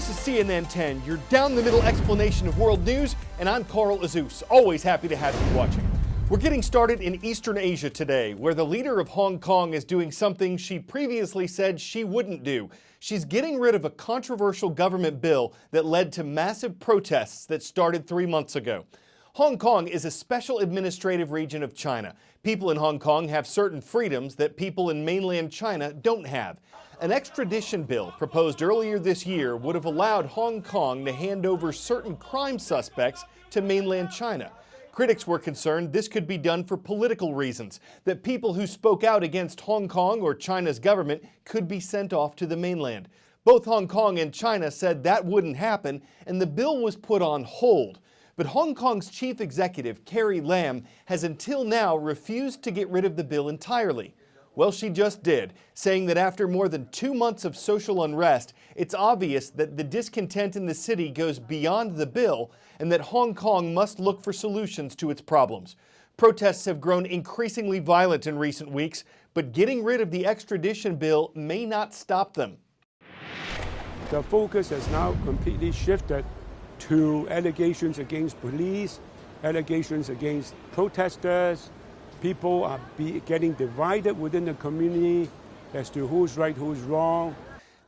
This is CNN 10, your down-the-middle explanation of world news, and I'm Carl Azus, always happy to have you watching. We're getting started in Eastern Asia today, where the leader of Hong Kong is doing something she previously said she wouldn't do. She's getting rid of a controversial government bill that led to massive protests that started 3 months ago. Hong Kong is a special administrative region of China. People in Hong Kong have certain freedoms that people in mainland China don't have. An extradition bill proposed earlier this year would have allowed Hong Kong to hand over certain crime suspects to mainland China. Critics were concerned this could be done for political reasons, that people who spoke out against Hong Kong or China's government could be sent off to the mainland. Both Hong Kong and China said that wouldn't happen, and the bill was put on hold. But Hong Kong's chief executive, Carrie Lam, has until now refused to get rid of the bill entirely. Well, she just did, saying that after more than 2 months of social unrest, it's obvious that the discontent in the city goes beyond the bill and that Hong Kong must look for solutions to its problems. Protests have grown increasingly violent in recent weeks, but getting rid of the extradition bill may not stop them. The focus has now completely shifted to allegations against police, allegations against protesters. People are getting divided within the community as to who's right, who's wrong.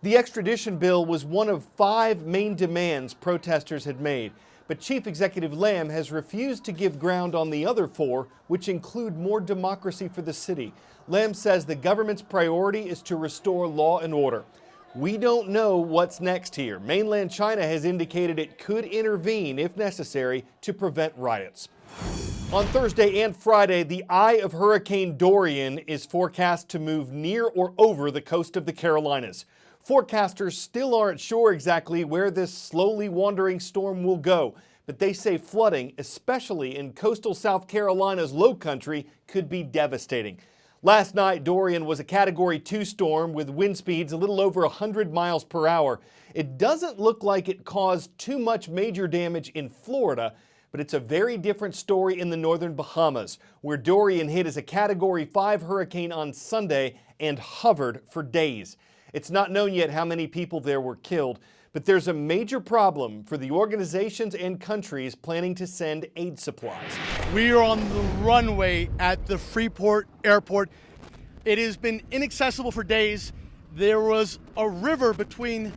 The extradition bill was one of 5 main demands protesters had made, but Chief Executive Lam has refused to give ground on the other 4, which include more democracy for the city. Lam says the government's priority is to restore law and order. We don't know what's next here. Mainland China has indicated it could intervene if necessary to prevent riots. On Thursday and Friday, the eye of Hurricane Dorian is forecast to move near or over the coast of the Carolinas. Forecasters still aren't sure exactly where this slowly wandering storm will go, but they say flooding, especially in coastal South Carolina's low country, could be devastating. Last night, Dorian was a Category 2 storm with wind speeds a little over 100 miles per hour. It doesn't look like it caused too much major damage in Florida, but it's a very different story in the northern Bahamas, where Dorian hit as a Category 5 hurricane on Sunday and hovered for days. It's not known yet how many people there were killed, but there's a major problem for the organizations and countries planning to send aid supplies. We are on the runway at the Freeport Airport. It has been inaccessible for days. There was a river between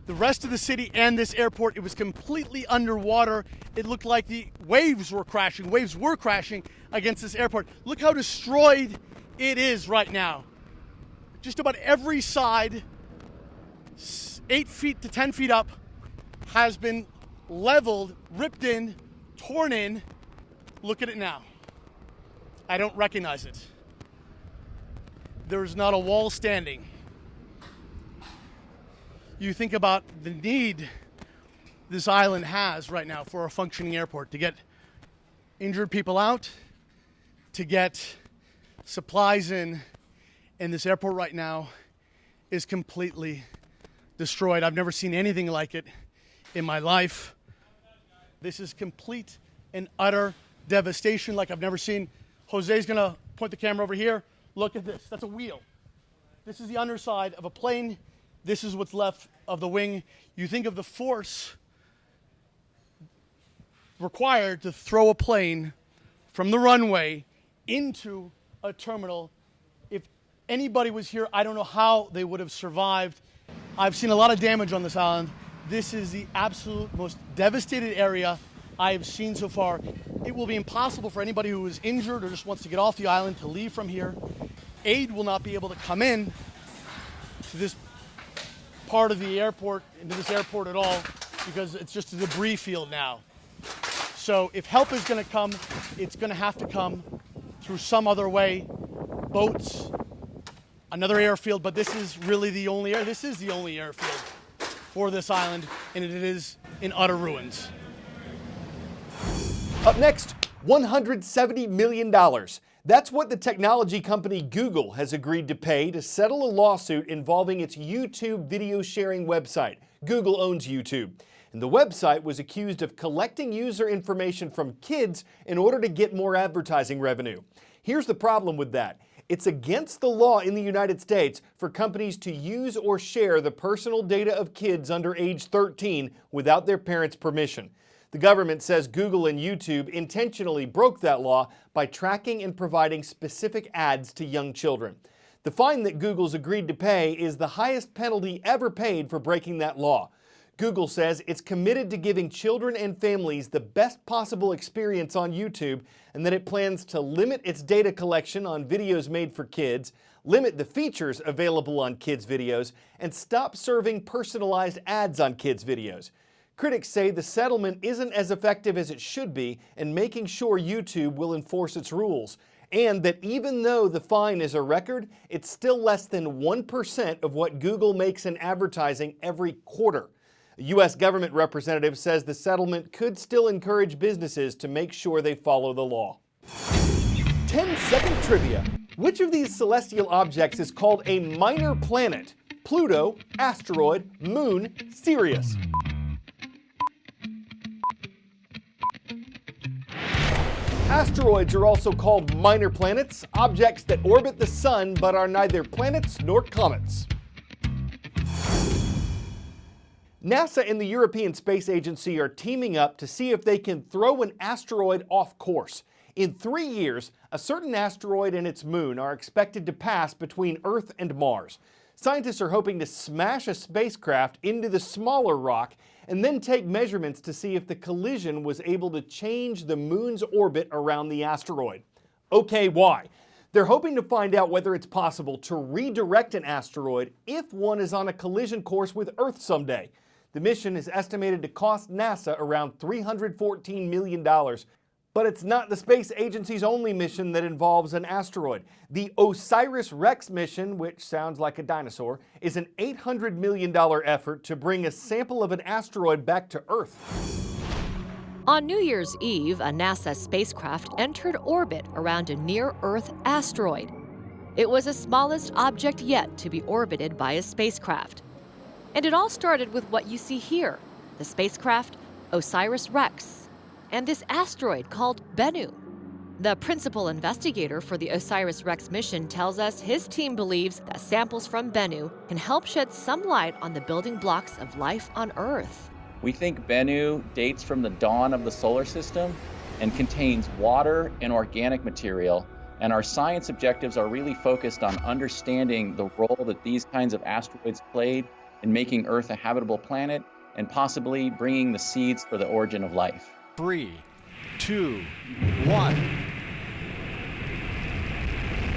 the rest of the city and this airport. It was completely underwater. It looked like the waves were crashing against this airport. Look how destroyed it is right now. Just about every side, 8 feet to 10 feet up, has been leveled, ripped in, torn in. Look at it now. I don't recognize it. There's not a wall standing. You think about the need this island has right now for a functioning airport, to get injured people out, to get supplies in, and this airport right now is completely destroyed. I've never seen anything like it in my life. This is complete and utter devastation like I've never seen. Jose's gonna point the camera over here. Look at this, that's a wheel. This is the underside of a plane. This is what's left of the wing. You think of the force required to throw a plane from the runway into a terminal. If anybody was here, I don't know how they would have survived. I've seen a lot of damage on this island. This is the absolute most devastated area I have seen so far. It will be impossible for anybody who is injured or just wants to get off the island to leave from here. Aid will not be able to come in to this part of the airport, into this airport at all, because it's just a debris field now. So if help is going to come, it's going to have to come through some other way, boats, another airfield, but this is really the only airfield for this island, and it is in utter ruins. Up next, $170 million. That's what the technology company Google has agreed to pay to settle a lawsuit involving its YouTube video sharing website. Google owns YouTube, and the website was accused of collecting user information from kids in order to get more advertising revenue. Here's the problem with that. It's against the law in the United States for companies to use or share the personal data of kids under age 13 without their parents' permission. The government says Google and YouTube intentionally broke that law by tracking and providing specific ads to young children. The fine that Google's agreed to pay is the highest penalty ever paid for breaking that law. Google says it's committed to giving children and families the best possible experience on YouTube, and that it plans to limit its data collection on videos made for kids, limit the features available on kids' videos, and stop serving personalized ads on kids' videos. Critics say the settlement isn't as effective as it should be in making sure YouTube will enforce its rules, and that even though the fine is a record, it's still less than 1% of what Google makes in advertising every quarter. A U.S. government representative says the settlement could still encourage businesses to make sure they follow the law. 10-second trivia. Which of these celestial objects is called a minor planet? Pluto, asteroid, moon, Sirius. Asteroids are also called minor planets, objects that orbit the sun but are neither planets nor comets. NASA and the European Space Agency are teaming up to see if they can throw an asteroid off course. In 3 years, a certain asteroid and its moon are expected to pass between Earth and Mars. Scientists are hoping to smash a spacecraft into the smaller rock and then take measurements to see if the collision was able to change the moon's orbit around the asteroid. Okay, why? They're hoping to find out whether it's possible to redirect an asteroid if one is on a collision course with Earth someday. The mission is estimated to cost NASA around $314 million. But it's not the space agency's only mission that involves an asteroid. The OSIRIS-REx mission, which sounds like a dinosaur, is an $800 million effort to bring a sample of an asteroid back to Earth. On New Year's Eve, a NASA spacecraft entered orbit around a near-Earth asteroid. It was the smallest object yet to be orbited by a spacecraft. And it all started with what you see here, the spacecraft OSIRIS-REx. And this asteroid called Bennu. The principal investigator for the OSIRIS-REx mission tells us his team believes that samples from Bennu can help shed some light on the building blocks of life on Earth. We think Bennu dates from the dawn of the solar system and contains water and organic material, and our science objectives are really focused on understanding the role that these kinds of asteroids played in making Earth a habitable planet and possibly bringing the seeds for the origin of life. 3, 2, 1.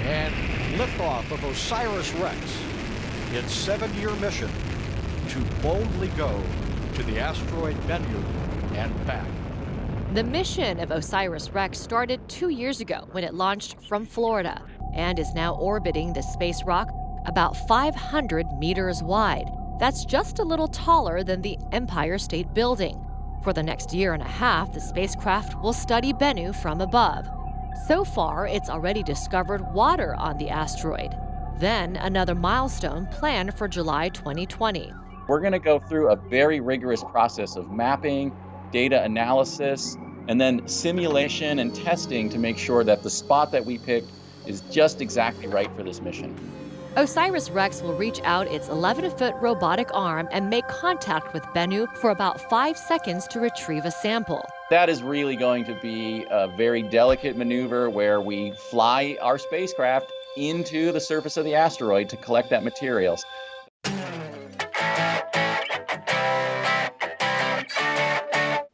And liftoff of OSIRIS-REx, its 7-year mission to boldly go to the asteroid Bennu and back. The mission of OSIRIS-REx started 2 years ago when it launched from Florida and is now orbiting the space rock about 500 meters wide. That's just a little taller than the Empire State Building. For the next year and a half, the spacecraft will study Bennu from above. So far, it's already discovered water on the asteroid. Then, another milestone planned for July 2020. We're going to go through a very rigorous process of mapping, data analysis, and then simulation and testing to make sure that the spot that we picked is just exactly right for this mission. OSIRIS-REx will reach out its 11-foot robotic arm and make contact with Bennu for about 5 seconds to retrieve a sample. That is really going to be a very delicate maneuver where we fly our spacecraft into the surface of the asteroid to collect that materials.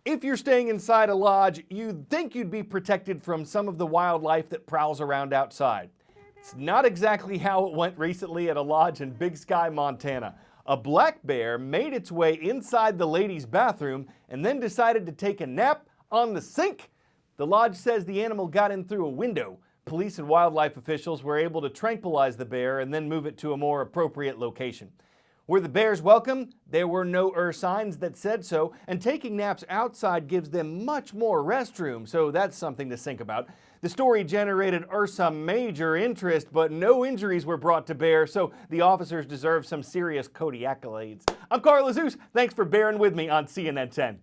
If you're staying inside a lodge, you'd think you'd be protected from some of the wildlife that prowls around outside. It's not exactly how it went recently at a lodge in Big Sky, Montana. A black bear made its way inside the ladies' bathroom and then decided to take a nap on the sink. The lodge says the animal got in through a window. Police and wildlife officials were able to tranquilize the bear and then move it to a more appropriate location. Were the bears welcome? There were no signs that said so, and taking naps outside gives them much more restroom, so that's something to think about. The story generated some major interest, but no injuries were brought to bear, so the officers deserve some serious Cody accolades. I'm Carl Azus. Thanks for bearing with me on CNN 10.